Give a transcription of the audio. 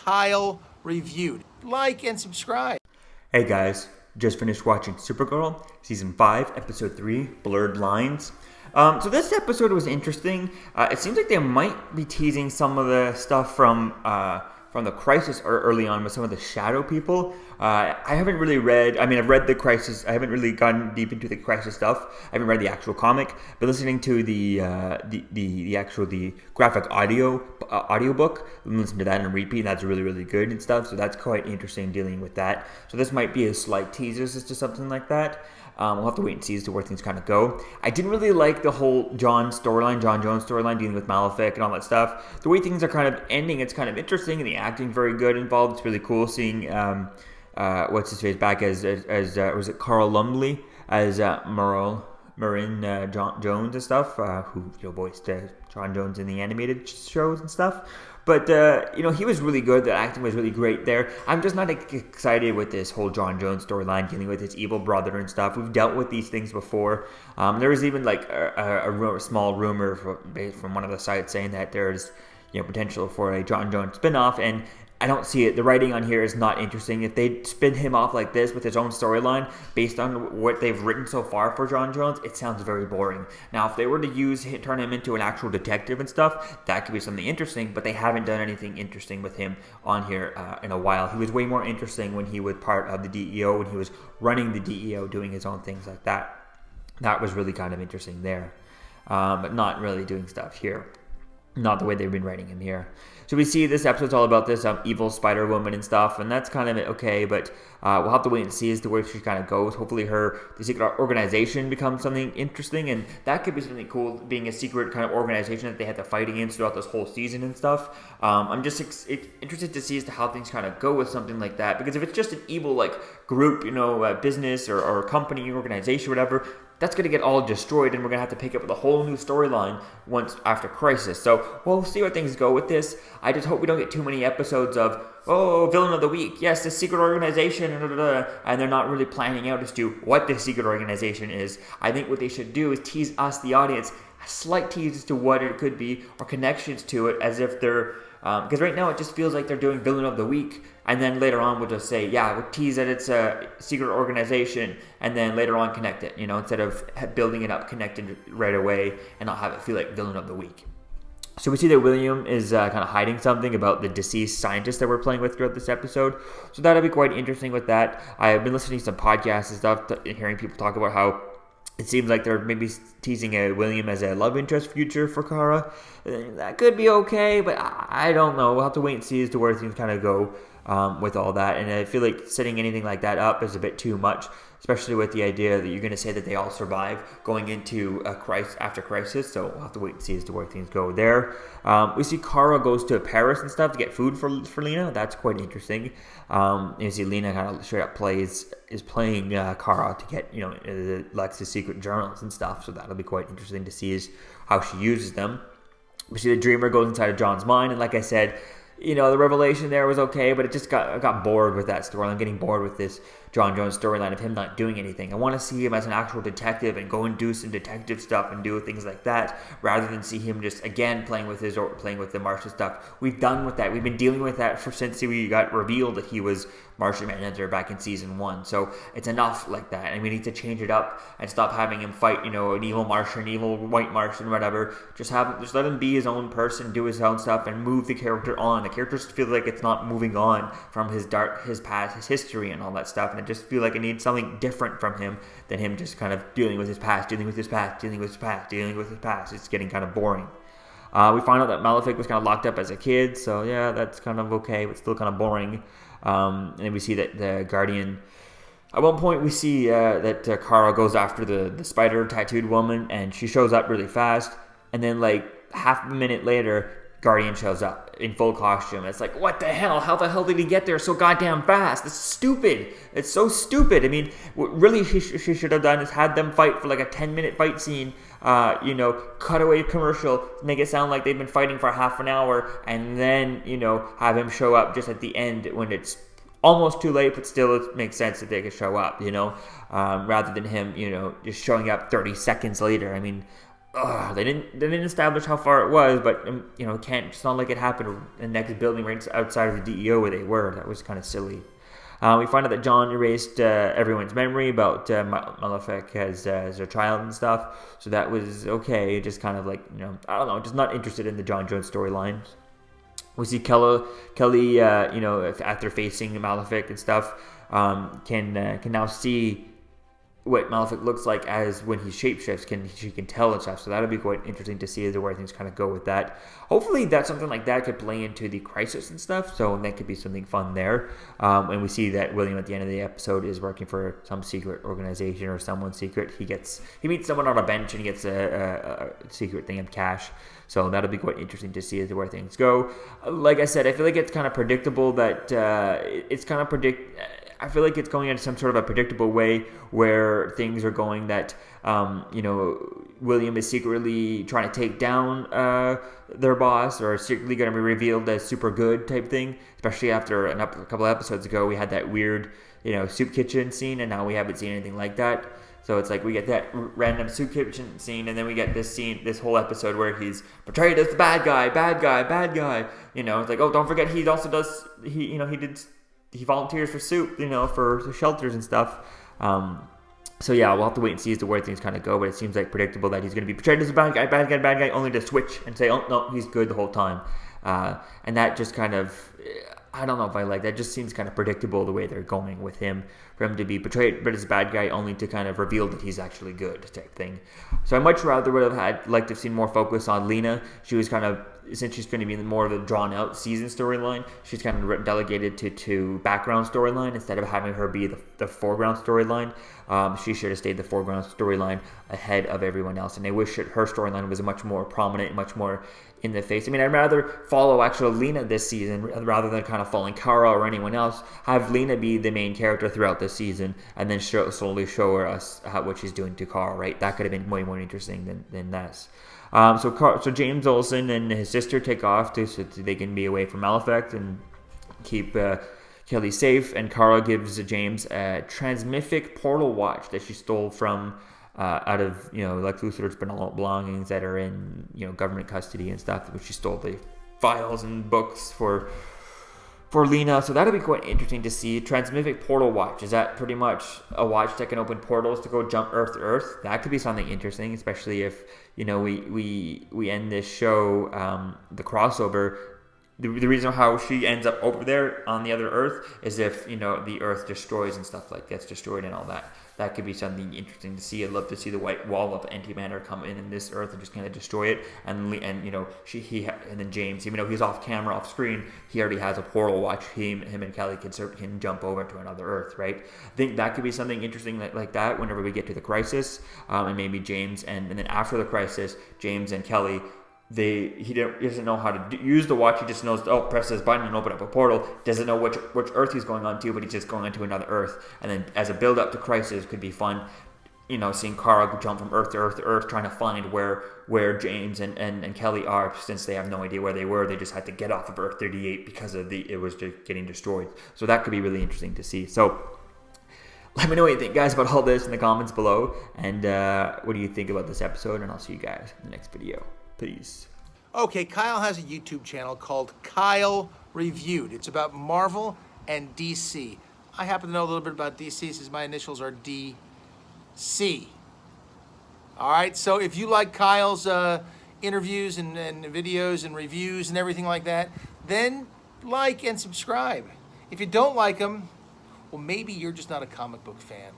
Kyle reviewed. Like and subscribe. Hey guys, just finished watching Supergirl, Season 5, Episode 3, Blurred Lines. So this episode was interesting. It seems like they might be teasing some of the stuff from the Crisis early on with some of the Shadow people. I haven't really read. I mean, I've read the Crisis. I haven't really gone deep into the Crisis stuff. I haven't read the actual comic, but listening to the graphic audiobook, listen to that and repeat. That's really good and stuff. So that's quite interesting dealing with that. So this might be a slight teaser as to something like that. We'll have to wait and see as to where things kind of go. I didn't really like the whole John Jones storyline, dealing with Malefic and all that stuff. The way things are kind of ending, it's kind of interesting, and the acting very good involved. It's really cool seeing what's his face back as was it Carl Lumbly as Marin Jones and stuff, who voiced John Jones in the animated shows and stuff. But, he was really good. The acting was really great there. I'm just not excited with this whole John Jones storyline, dealing with his evil brother and stuff. We've dealt with these things before. There was even like a small rumor from one of the sites saying that there's potential for a John Jones spinoff, and I don't see it. The writing on here is not interesting. If they spin him off like this with his own storyline based on what they've written so far for John Jones, it sounds very boring. Now, if they were to turn him into an actual detective and stuff, that could be something interesting, but they haven't done anything interesting with him on here in a while. He was way more interesting when he was part of the DEO, when he was running the DEO, doing his own things like that. That was really kind of interesting there, but not really doing stuff here. Not the way they've been writing him here. So we see this episode's all about this evil Spider Woman and stuff, and that's kind of okay, but we'll have to wait and see as to where she kind of goes. Hopefully the secret organization becomes something interesting, and that could be something cool, being a secret kind of organization that they had to fight against throughout this whole season and stuff. I'm just interested to see as to how things kind of go with something like that, because if it's just an evil group, business or company, organization, whatever, that's going to get all destroyed, and we're going to have to pick up with a whole new storyline once after Crisis. So we'll see where things go with this. I just hope we don't get too many episodes of, villain of the week. Yes, the secret organization, and they're not really planning out as to what the secret organization is. I think what they should do is tease us, the audience, a slight tease as to what it could be or connections to it, as if they're... because right now it just feels like they're doing villain of the week, and then later on we'll just say, we'll tease that it's a secret organization, and then later on connect it, instead of building it up, connected right away, and not have it feel like villain of the week. So we see that William is kind of hiding something about the deceased scientist that we're playing with throughout this episode. So that'll be quite interesting with that. I've been listening to some podcasts and stuff and hearing people talk about how it seems like they're maybe teasing William as a love interest future for Kara. That could be okay, but I don't know. We'll have to wait and see as to where things kind of go with all that. And I feel like setting anything like that up is a bit too much, especially with the idea that you're going to say that they all survive going into a crisis after Crisis. So we'll have to wait and see as to where things go there. We see Kara goes to Paris and stuff to get food for Lena. That's quite interesting. You see Lena kind of straight up playing Kara to get Lex's secret journals and stuff. So that'll be quite interesting to see is how she uses them. We see the Dreamer goes inside of John's mind, and like I said, the revelation there was okay, but it just got bored with that story. I'm getting bored with this John Jones storyline of him not doing anything. I want to see him as an actual detective and go and do some detective stuff and do things like that, rather than see him just again playing with the Martian stuff. We've done with that. We've been dealing with that since we got revealed that he was Martian Manhunter back in season 1. So it's enough like that, and we need to change it up and stop having him fight, an evil Martian, evil white Martian, whatever. Just let him be his own person, do his own stuff, and move the character on. The character just feels like it's not moving on from his past, his history, and all that stuff. And I just feel like I need something different from him than him just kind of dealing with his past. It's getting kind of boring. We find out that Malefic was kind of locked up as a kid, so yeah, that's kind of okay, but still kind of boring. And we see that the Guardian... At one point, we see that Kara goes after the spider tattooed woman, and she shows up really fast, and then half a minute later, Guardian shows up in full costume. It's like, what the hell? How the hell did he get there so goddamn fast? It's stupid. It's so stupid. I mean, what really she should have done is had them fight for a 10-minute fight scene, cutaway commercial, make it sound like they've been fighting for half an hour, and then, have him show up just at the end when it's almost too late, but still it makes sense that they could show up, rather than him, just showing up 30 seconds later. I mean, they didn't establish how far it was, but it's not like it happened in the next building right outside of the DEO where they were. That was kind of silly. We find out that John erased everyone's memory about Malefic as their child and stuff, so that was okay. Just kind of like, I don't know, just not interested in the John Jones storyline. We see Kelly, after facing Malefic and stuff, can now see what Malefic looks like as when he shapeshifts. She can tell and stuff. So that'll be quite interesting to see as to where things kind of go with that. Hopefully that something like that could play into the crisis and stuff. So that could be something fun there. And we see that William at the end of the episode is working for some secret organization or someone secret. He meets someone on a bench and he gets a secret thing of cash. So that'll be quite interesting to see as to where things go. Like I said, I feel like it's kind of predictable that I feel like it's going in some sort of a predictable way where things are going that, William is secretly trying to take down their boss, or secretly going to be revealed as super good type thing, especially after a couple of episodes ago we had that weird, soup kitchen scene, and now we haven't seen anything like that. So it's like we get that random soup kitchen scene, and then we get this whole episode where he's portrayed as the bad guy. It's like, oh, don't forget he also does, he volunteers for soup, for shelters and stuff. So yeah, we'll have to wait and see as to where things kind of go, but it seems like predictable that he's going to be portrayed as a bad guy, only to switch and say, oh, no, he's good the whole time. And that just kind of, I don't know if I like that. Just seems kind of predictable the way they're going with him, for him to be portrayed but as a bad guy only to kind of reveal that he's actually good type thing. So I much rather would have liked to have seen more focus on Lena. She was kind of, since she's going to be in more of a drawn out season storyline, she's kind of delegated to background storyline instead of having her be the foreground storyline. She should have stayed the foreground storyline ahead of everyone else, and I wish that her storyline was much more prominent, much more in the face. I mean, I'd rather follow actual Lena this season rather than kind of following Kara or anyone else. Have Lena be the main character throughout this season, and then slowly show her what she's doing to Kara, right? That could have been way more interesting than this. So James Olsen and his sister take off so they can be away from Malefic and keep Kelly safe. And Kara gives James a transmific portal watch that she stole from out of Lex Luthor's belongings that are in government custody and stuff. Which she stole the files and books for Lena. So that'll be quite interesting to see. Transmific portal watch, is that pretty much a watch that can open portals to go jump Earth to Earth? That could be something interesting, especially if we end this show, the crossover. The reason how she ends up over there on the other Earth is if the Earth destroys and stuff like gets destroyed and all that. That could be something interesting to see. I'd love to see the white wall of antimatter come in this Earth and just kind of destroy it. And then James, even though he's off camera, off screen, he already has a portal watch. Him and Kelly can jump over to another Earth, right? I think that could be something interesting like that whenever we get to the crisis, and maybe James and then after the crisis, James and Kelly. He doesn't know how to use the watch. He just knows, press this button and open up a portal. Doesn't know which Earth he's going on to, but he's just going onto another Earth. And then as a build up to crisis, could be fun. Seeing Kara jump from Earth to Earth to Earth, trying to find where James and Kelly are, since they have no idea where they were. They just had to get off of Earth 38 because of it was just getting destroyed. So that could be really interesting to see. So let me know what you think, guys, about all this in the comments below. And what do you think about this episode? And I'll see you guys in the next video. Peace. Okay, Kyle has a YouTube channel called Kyle Reviewed. It's about Marvel and DC. I happen to know a little bit about DC since my initials are DC. All right, so if you like Kyle's interviews and videos and reviews and everything like that, then like and subscribe. If you don't like them, well, maybe you're just not a comic book fan.